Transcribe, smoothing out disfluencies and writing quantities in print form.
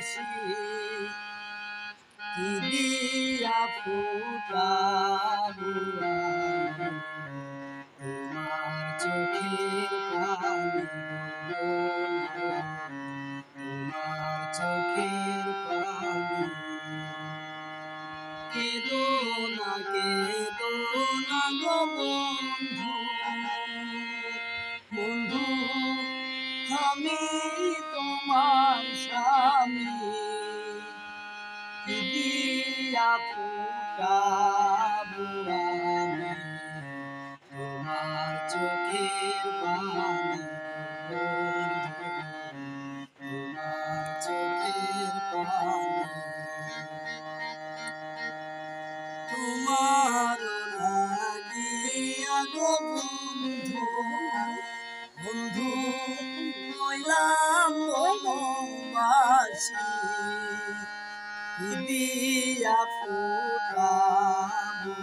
হাসি কি দিয়া ফুটাবো আমি তোমার চোখের পানি বন্ধু, তোমার চোখের পানি। কেঁদো না গো বন্ধু, বন্ধু আমি তোমার স্বামী কি দিয়া ফুটাবো আমি তোমার চোখের পানি বন্ধু, তোমার চোখের পানি। তোমার লাগিয়া গো বন্ধু, বন্ধু হইলাম বনবাসী কি দিয়া ফুটাবো